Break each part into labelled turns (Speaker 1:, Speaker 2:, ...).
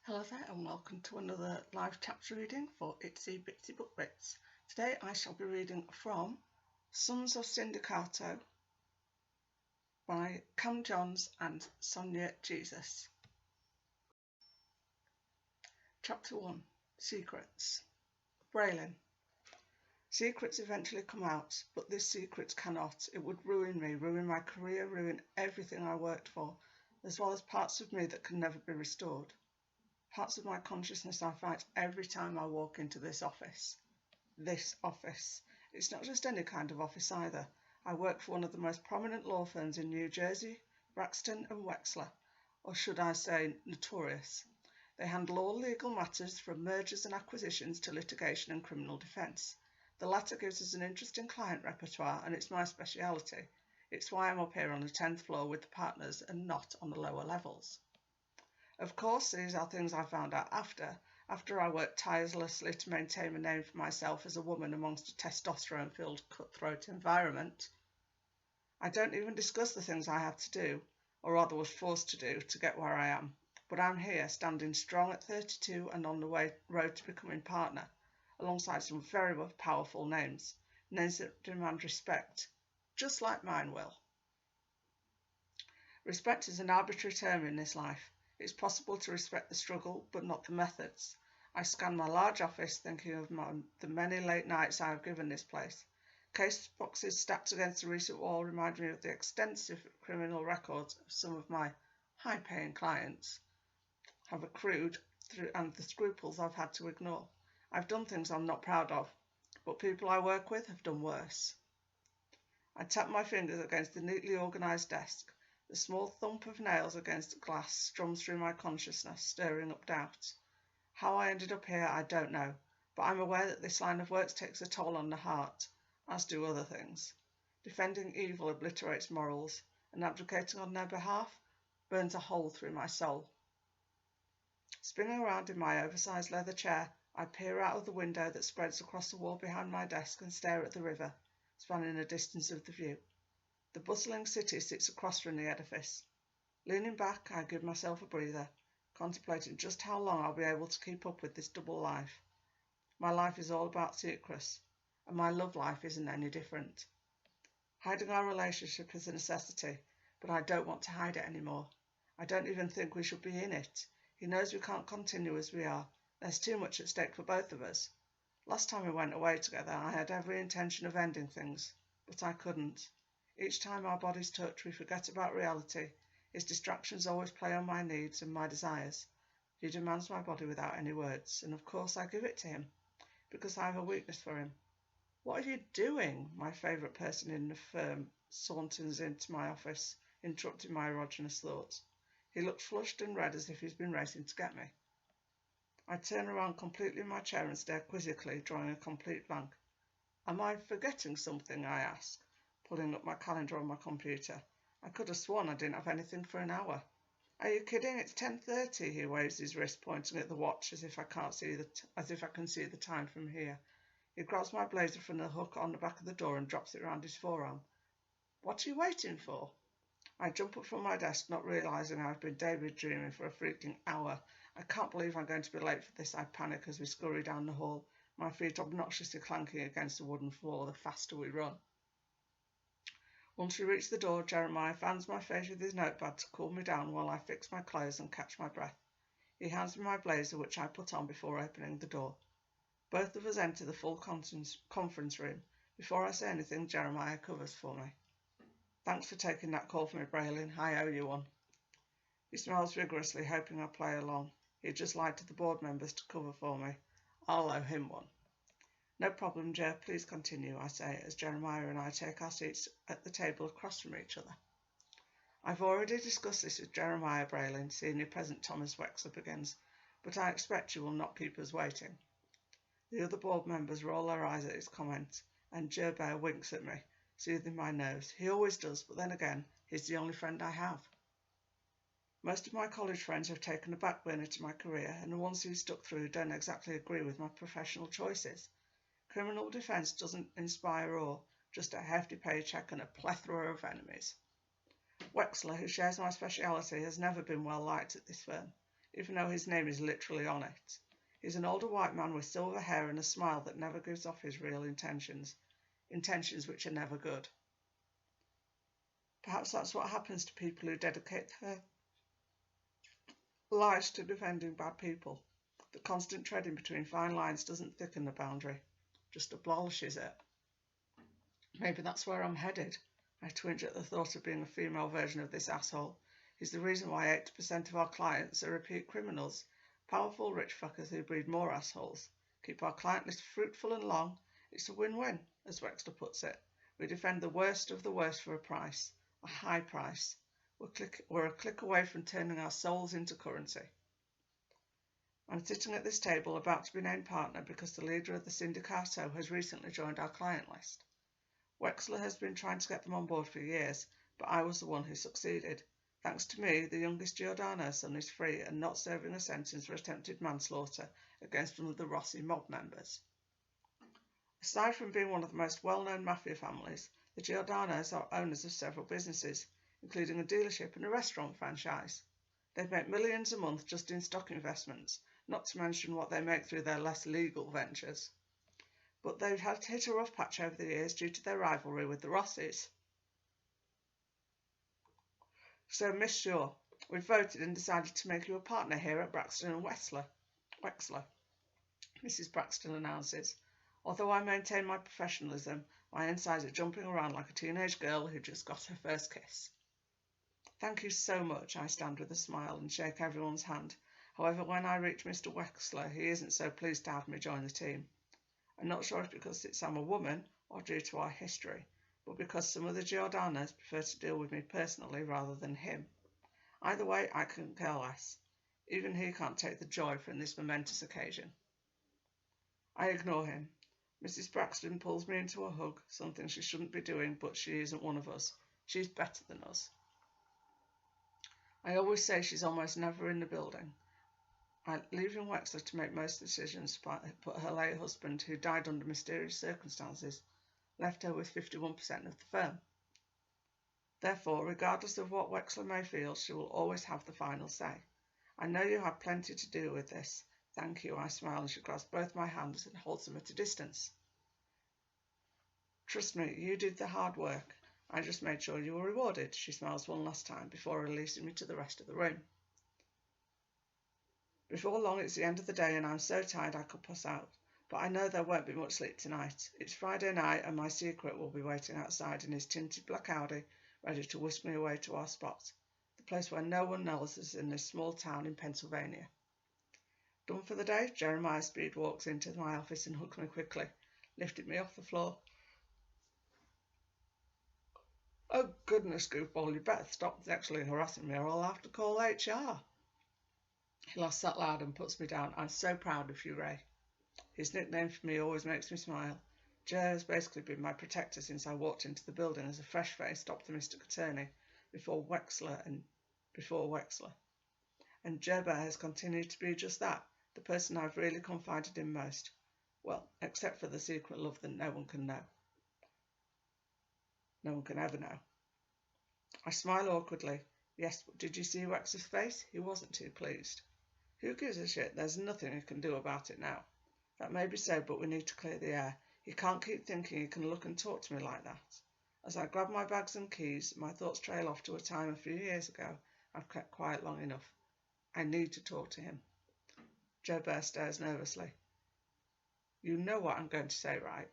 Speaker 1: Hello there and welcome to another live chapter reading for Itsy Bitsy Book Bits. Today I shall be reading from Sons of Sindicato by Cam Johns and Sonya Jesus. Chapter 1. Secrets. Braylon. Secrets eventually come out, but this secret cannot. It would ruin me, ruin my career, ruin everything I worked for, as well as parts of me that can never be restored. Parts of my consciousness I fight every time I walk into this office. This office. It's not just any kind of office either. I work for one of the most prominent law firms in New Jersey, Braxton and Wexler, or should I say notorious. They handle all legal matters from mergers and acquisitions to litigation and criminal defence. The latter gives us an interesting client repertoire and it's my speciality. It's why I'm up here on the 10th floor with the partners and not on the lower levels. Of course, these are things I found out after I worked tirelessly to maintain a name for myself as a woman amongst a testosterone-filled, cutthroat environment. I don't even discuss the things I had to do, or rather was forced to do, to get where I am. But I'm here, standing strong at 32 and on the road to becoming partner, alongside some very powerful names that demand respect, just like mine will. Respect is an arbitrary term in this life. It's possible to respect the struggle, but not the methods. I scan my large office, thinking of the many late nights I have given this place. Case boxes stacked against the recent wall remind me of the extensive criminal records of some of my high-paying clients have accrued through, and the scruples I've had to ignore. I've done things I'm not proud of, but people I work with have done worse. I tap my fingers against the neatly organised desk. The small thump of nails against glass strums through my consciousness, stirring up doubts. How I ended up here, I don't know, but I'm aware that this line of work takes a toll on the heart, as do other things. Defending evil obliterates morals, and advocating on their behalf burns a hole through my soul. Spinning around in my oversized leather chair, I peer out of the window that spreads across the wall behind my desk and stare at the river, spanning a distance of the view. The bustling city sits across from the edifice. Leaning back, I give myself a breather, contemplating just how long I'll be able to keep up with this double life. My life is all about secrets, and my love life isn't any different. Hiding our relationship is a necessity, but I don't want to hide it anymore. I don't even think we should be in it. He knows we can't continue as we are. There's too much at stake for both of us. Last time we went away together, I had every intention of ending things, but I couldn't. Each time our bodies touch, we forget about reality. His distractions always play on my needs and my desires. He demands my body without any words, and of course I give it to him, because I have a weakness for him. What are you doing? My favourite person in the firm saunters into my office, interrupting my erogenous thoughts. He looks flushed and red as if he's been racing to get me. I turn around completely in my chair and stare quizzically, drawing a complete blank. Am I forgetting something? I ask, pulling up my calendar on my computer. I could have sworn I didn't have anything for an hour. Are you kidding? It's 10:30. He waves his wrist, pointing at the watch as if I can see the time from here. He grabs my blazer from the hook on the back of the door and drops it around his forearm. What are you waiting for? I jump up from my desk, not realising I've been daydreaming for a freaking hour. I can't believe I'm going to be late for this. I panic as we scurry down the hall, my feet obnoxiously clanking against the wooden floor the faster we run. Once we reach the door, Jeremiah fans my face with his notepad to cool me down while I fix my clothes and catch my breath. He hands me my blazer, which I put on before opening the door. Both of us enter the full conference room. Before I say anything, Jeremiah covers for me. Thanks for taking that call for me, Braylon. I owe you one. He smiles vigorously, hoping I play along. He'd just lied to the board members to cover for me. I'll owe him one. No problem, Jer. Please continue, I say, as Jeremiah and I take our seats at the table across from each other. I've already discussed this with Jeremiah, Braylon, Senior President Thomas Wexler begins, but I expect you will not keep us waiting. The other board members roll their eyes at his comment, and Jer winks at me, soothing my nerves. He always does, but then again, he's the only friend I have. Most of my college friends have taken a back burner to my career, and the ones who stuck through don't exactly agree with my professional choices. Criminal defence doesn't inspire awe, just a hefty paycheck and a plethora of enemies. Wexler, who shares my speciality, has never been well liked at this firm. even though his name is literally on it. He's an older white man with silver hair and a smile that never gives off his real intentions which are never good. Perhaps that's what happens to people who dedicate their lives to defending bad people. The constant treading between fine lines doesn't thicken the boundary, just abolishes it. Maybe that's where I'm headed. I twinge at the thought of being a female version of this asshole. He's the reason why 80% of our clients are repeat criminals, powerful rich fuckers who breed more assholes. Keep our client list fruitful and long. It's a win-win, as Wexler puts it. We defend the worst of the worst for a price, a high price. We're a click away from turning our souls into currency. I'm sitting at this table about to be named partner because the leader of the Sindicato has recently joined our client list. Wexler has been trying to get them on board for years, but I was the one who succeeded. Thanks to me, the youngest Giordano's son is free and not serving a sentence for attempted manslaughter against one of the Rossi mob members. Aside from being one of the most well-known mafia families, the Giordanos are owners of several businesses, including a dealership and a restaurant franchise. They make millions a month just in stock investments, not to mention what they make through their less legal ventures. But they've had to hit a rough patch over the years due to their rivalry with the Rossis. So, Miss Shaw, we've voted and decided to make you a partner here at Braxton and Wexler, Mrs. Braxton announces. Although I maintain my professionalism, my insides are jumping around like a teenage girl who just got her first kiss. Thank you so much, I stand with a smile and shake everyone's hand. However, when I reach Mr. Wexler, he isn't so pleased to have me join the team. I'm not sure if because I'm a woman or due to our history, but because some of the Giordanos prefer to deal with me personally rather than him. Either way, I couldn't care less. Even he can't take the joy from this momentous occasion. I ignore him. Mrs. Braxton pulls me into a hug, something she shouldn't be doing, but she isn't one of us. She's better than us. I always say she's almost never in the building. Leaving Wexler to make most decisions, but her late husband, who died under mysterious circumstances, left her with 51% of the firm. Therefore, regardless of what Wexler may feel, she will always have the final say. I know you have plenty to do with this. Thank you, I smile, and she grasps both my hands and holds them at a distance. Trust me, you did the hard work. I just made sure you were rewarded, she smiles one last time before releasing me to the rest of the room. Before long, it's the end of the day and I'm so tired I could pass out, but I know there won't be much sleep tonight. It's Friday night and my secret will be waiting outside in his tinted black Audi, ready to whisk me away to our spot, the place where no one knows us in this small town in Pennsylvania. Done for the day? Jeremiah Speed walks into my office and hugs me quickly, lifting me off the floor. Oh goodness, goofball, you better stop sexually harassing me or I'll have to call HR. He laughs that loud and puts me down. I'm so proud of you, Ray. His nickname for me always makes me smile. Joe has basically been my protector since I walked into the building as a fresh-faced optimistic attorney before Wexler. And Jerber has continued to be just that, the person I've really confided in most. Well, except for the secret love that no one can know. No one can ever know. I smile awkwardly. Yes, but did you see Wexler's face? He wasn't too pleased. Who gives a shit? There's nothing he can do about it now. That may be so, but we need to clear the air. He can't keep thinking he can look and talk to me like that. As I grab my bags and keys, my thoughts trail off to a time a few years ago I've kept quiet long enough. I need to talk to him. Joe Bear stares nervously. You know what I'm going to say, right?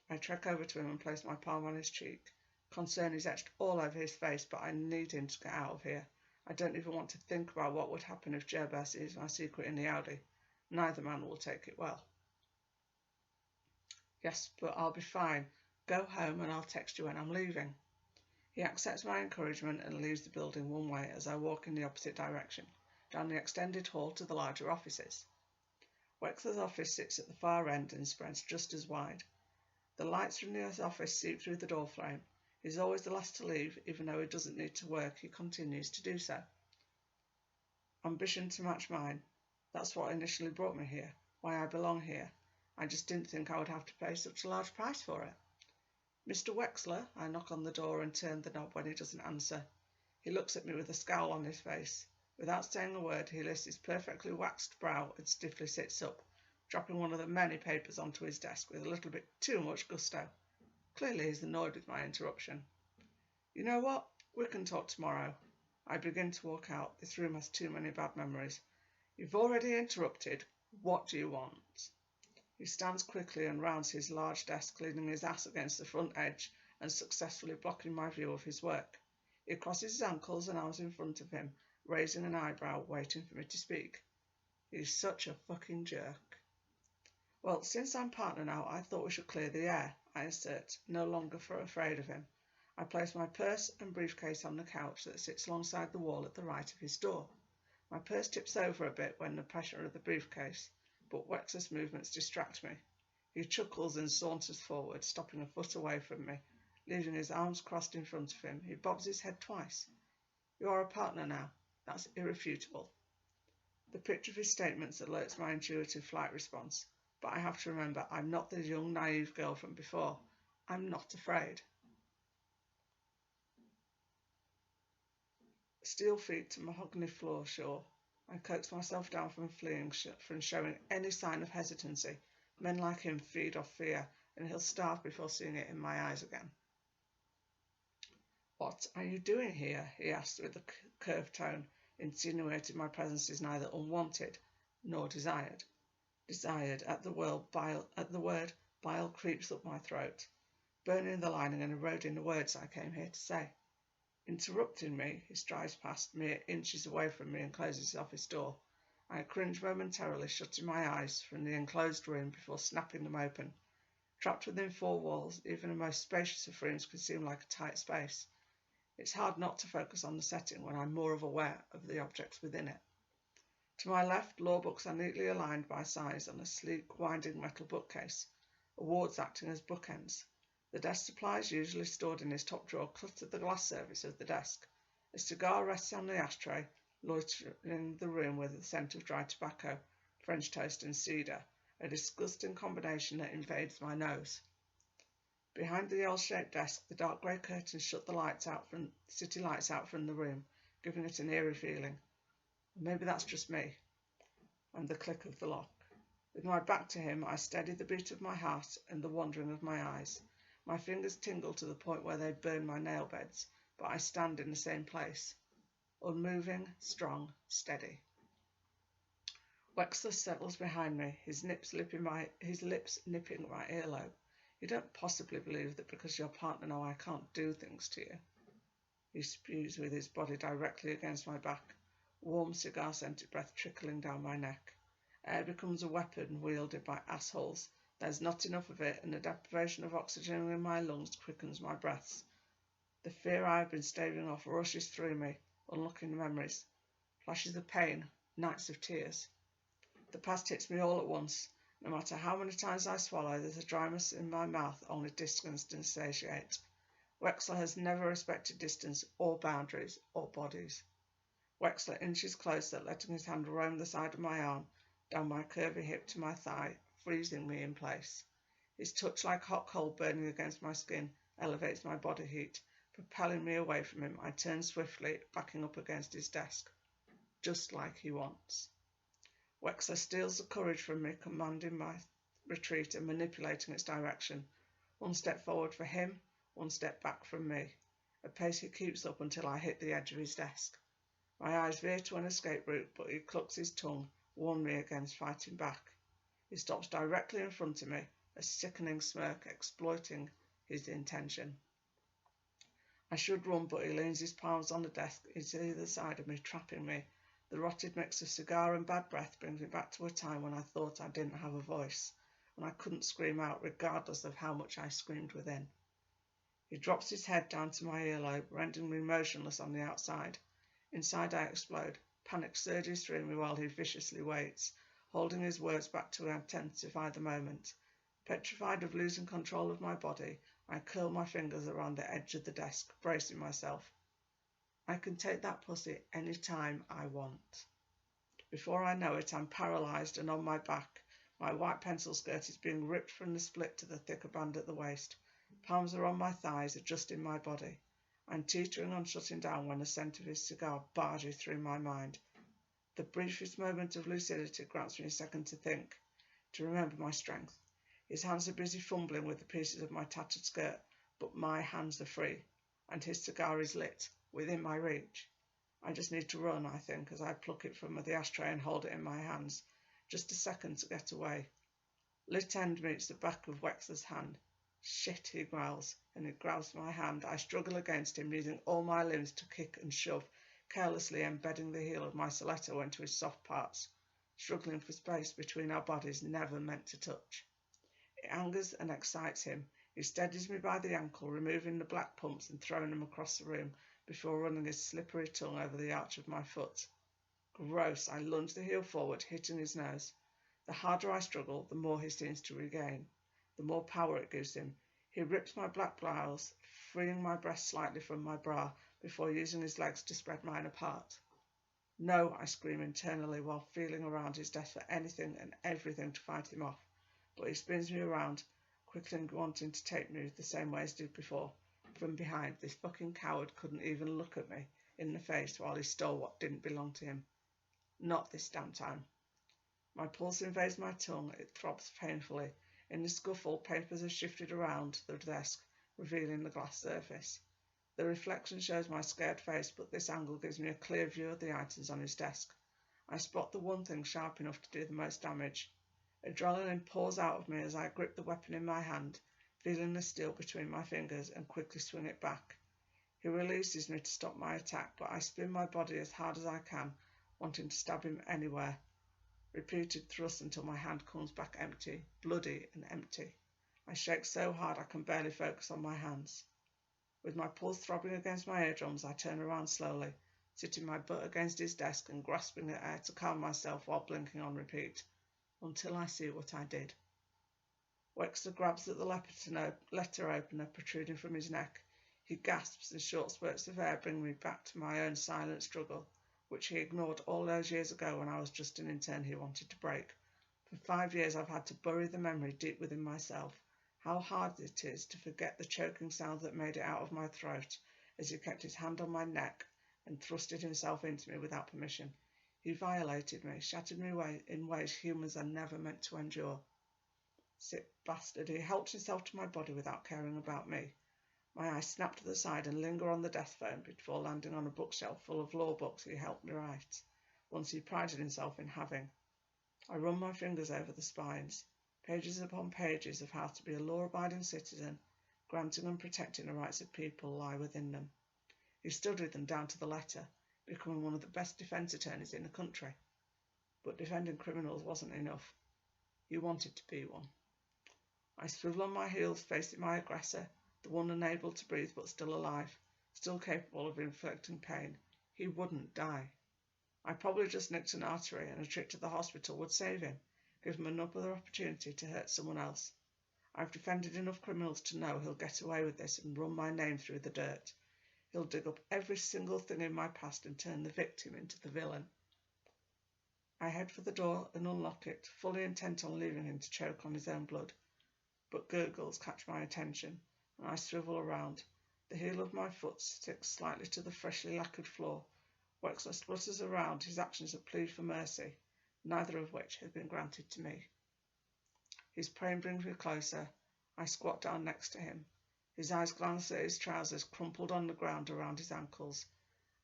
Speaker 1: I trek over to him and place my palm on his cheek. Concern is etched all over his face, but I need him to get out of here. I don't even want to think about what would happen if Joe Bear sees my secret in the Audi. Neither man will take it well. Yes, but I'll be fine. Go home and I'll text you when I'm leaving. He accepts my encouragement and leaves the building one way as I walk in the opposite direction, down the extended hall to the larger offices. Wexler's office sits at the far end and spreads just as wide. The lights from the office seep through the doorframe. He's always the last to leave, even though he doesn't need to work, he continues to do so. Ambition to match mine. That's what initially brought me here, why I belong here. I just didn't think I would have to pay such a large price for it. Mr. Wexler, I knock on the door and turn the knob when he doesn't answer. He looks at me with a scowl on his face. Without saying a word, he lifts his perfectly waxed brow and stiffly sits up, dropping one of the many papers onto his desk with a little bit too much gusto. Clearly he's annoyed with my interruption. You know what? We can talk tomorrow. I begin to walk out. This room has too many bad memories. You've already interrupted. What do you want? He stands quickly and rounds his large desk, leaning his ass against the front edge and successfully blocking my view of his work. He crosses his ankles and arms in front of him, raising an eyebrow, waiting for me to speak. He's such a fucking jerk. Well, since I'm partner now, I thought we should clear the air, I assert, no longer afraid of him. I place my purse and briefcase on the couch that sits alongside the wall at the right of his door. My purse tips over a bit when the pressure of the briefcase, but Wexler's movements distract me. He chuckles and saunters forward, stopping a foot away from me, leaving his arms crossed in front of him. He bobs his head twice. You are a partner now. That's irrefutable. The picture of his statements alerts my intuitive flight response, but I have to remember I'm not the young, naive girl from before. I'm not afraid. Steel feet to mahogany floor, sure. I coax myself down from fleeing, from showing any sign of hesitancy. Men like him feed off fear, and he'll starve before seeing it in my eyes again. What are you doing here? He asked with a curved tone, insinuating my presence is neither unwanted nor desired. Desired at the word, bile creeps up my throat, burning the lining and eroding the words I came here to say. Interrupting me, he strides past mere inches away from me and closes his office door. I cringe momentarily, shutting my eyes from the enclosed room before snapping them open. Trapped within four walls, even the most spacious of rooms can seem like a tight space. It's hard not to focus on the setting when I'm more aware of the objects within it. To my left, law books are neatly aligned by size on a sleek, winding metal bookcase, awards acting as bookends. The desk supplies, usually stored in his top drawer, clutter the glass surface of the desk. A cigar rests on the ashtray, loitering the room with a scent of dry tobacco, French toast and cedar, a disgusting combination that invades my nose. Behind the L-shaped desk, the dark grey curtains shut the city lights out from the room, giving it an eerie feeling. Maybe that's just me. And the click of the lock. With my back to him, I steady the beat of my heart and the wandering of my eyes. My fingers tingle to the point where they burn my nail beds, but I stand in the same place. Unmoving, strong, steady. Wexler settles behind me, his lips nipping my earlobe. You don't possibly believe that because you're partner now I can't do things to you. He spews with his body directly against my back, warm cigar-scented breath trickling down my neck. Air becomes a weapon wielded by assholes. There's not enough of it, and the deprivation of oxygen in my lungs quickens my breaths. The fear I have been staving off rushes through me, unlocking memories. Flashes of pain, nights of tears. The past hits me all at once. No matter how many times I swallow, there's a dryness in my mouth only distance can satiate. Wexler has never respected distance or boundaries or bodies. Wexler inches closer, letting his hand roam the side of my arm, down my curvy hip to my thigh, freezing me in place. His touch, like hot coal burning against my skin, elevates my body heat. Propelling me away from him, I turn swiftly, backing up against his desk, just like he wants. Wexler steals the courage from me, commanding my retreat and manipulating its direction. One step forward for him, one step back from me. A pace he keeps up until I hit the edge of his desk. My eyes veer to an escape route, but he clucks his tongue, warning me against fighting back. He stops directly in front of me, a sickening smirk exploiting his intention. I should run, but he leans his palms on the desk to either side of me, trapping me. The rotted mix of cigar and bad breath brings me back to a time when I thought I didn't have a voice, when I couldn't scream out regardless of how much I screamed within. He drops his head down to my earlobe, rendering me motionless on the outside. Inside I explode. Panic surges through me while he viciously waits, holding his words back to intensify the moment. Petrified of losing control of my body, I curl my fingers around the edge of the desk, bracing myself. I can take that pussy any time I want. Before I know it, I'm paralysed and on my back. My white pencil skirt is being ripped from the split to the thicker band at the waist. Palms are on my thighs, adjusting my body. I'm teetering on shutting down when the scent of his cigar barges through my mind. The briefest moment of lucidity grants me a second to think, to remember my strength. His hands are busy fumbling with the pieces of my tattered skirt, but my hands are free, and his cigar is lit, within my reach. I just need to run, I think, as I pluck it from the ashtray and hold it in my hands. Just a second to get away. Lit end meets the back of Wexler's hand. Shit, he growls, and he grabs my hand. I struggle against him, using all my limbs to kick and shove, carelessly embedding the heel of my stiletto into his soft parts, struggling for space between our bodies never meant to touch. It angers and excites him. He steadies me by the ankle, removing the black pumps and throwing them across the room before running his slippery tongue over the arch of my foot. Gross! I lunge the heel forward, hitting his nose. The harder I struggle, the more he seems to regain, the more power it gives him. He rips my black blouse, freeing my breast slightly from my bra before using his legs to spread mine apart. No, I scream internally while feeling around his desk for anything and everything to fight him off, but he spins me around, quickly wanting to take me the same way as did before. From behind, this fucking coward couldn't even look at me in the face while he stole what didn't belong to him. Not this damn time. My pulse invades my tongue, it throbs painfully. In the scuffle, papers are shifted around the desk, revealing the glass surface. The reflection shows my scared face, but this angle gives me a clear view of the items on his desk. I spot the one thing sharp enough to do the most damage. Adrenaline pours out of me as I grip the weapon in my hand, feeling the steel between my fingers, and quickly swing it back. He releases me to stop my attack, but I spin my body as hard as I can, wanting to stab him anywhere. Repeated thrusts until my hand comes back empty, bloody and empty. I shake so hard I can barely focus on my hands. With my pulse throbbing against my eardrums, I turn around slowly, sitting my butt against his desk and grasping at air to calm myself while blinking on repeat, until I see what I did. Wexler grabs at the letter opener protruding from his neck. He gasps and short spurts of air bring me back to my own silent struggle, which he ignored all those years ago when I was just an intern he wanted to break. For 5 years I've had to bury the memory deep within myself. How hard it is to forget the choking sound that made it out of my throat as he kept his hand on my neck and thrusted himself into me without permission. He violated me, shattered me in ways humans are never meant to endure. Sick bastard, he helped himself to my body without caring about me. My eyes snap to the side and linger on the desk phone before landing on a bookshelf full of law books he helped me write, ones he prided himself in having. I run my fingers over the spines, pages upon pages of how to be a law-abiding citizen, granting and protecting the rights of people lie within them. He studied them down to the letter, becoming one of the best defence attorneys in the country. But defending criminals wasn't enough. He wanted to be one. I swivel on my heels, facing my aggressor, the one unable to breathe but still alive, still capable of inflicting pain. He wouldn't die. I probably just nicked an artery, and a trip to the hospital would save him, give him another opportunity to hurt someone else. I've defended enough criminals to know he'll get away with this and run my name through the dirt. He'll dig up every single thing in my past and turn the victim into the villain. I head for the door and unlock it, fully intent on leaving him to choke on his own blood. But gurgles catch my attention, and I swivel around. The heel of my foot sticks slightly to the freshly lacquered floor. Wexler splutters around, his actions a plea for mercy, neither of which has been granted to me. His pain brings me closer. I squat down next to him. His eyes glance at his trousers crumpled on the ground around his ankles.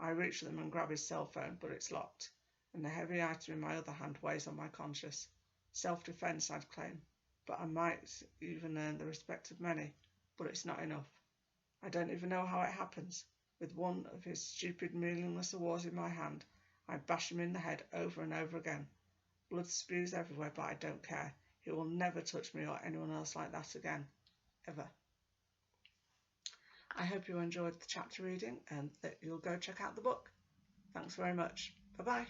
Speaker 1: I reach for them and grab his cell phone, but it's locked, and the heavy item in my other hand weighs on my conscience. Self-defense, I'd claim, but I might even earn the respect of many, but it's not enough. I don't even know how it happens. With one of his stupid, meaningless awards in my hand, I bash him in the head over and over again. Blood spews everywhere, but I don't care. He will never touch me or anyone else like that again. Ever. I hope you enjoyed the chapter reading and that you'll go check out the book. Thanks very much. Bye-bye.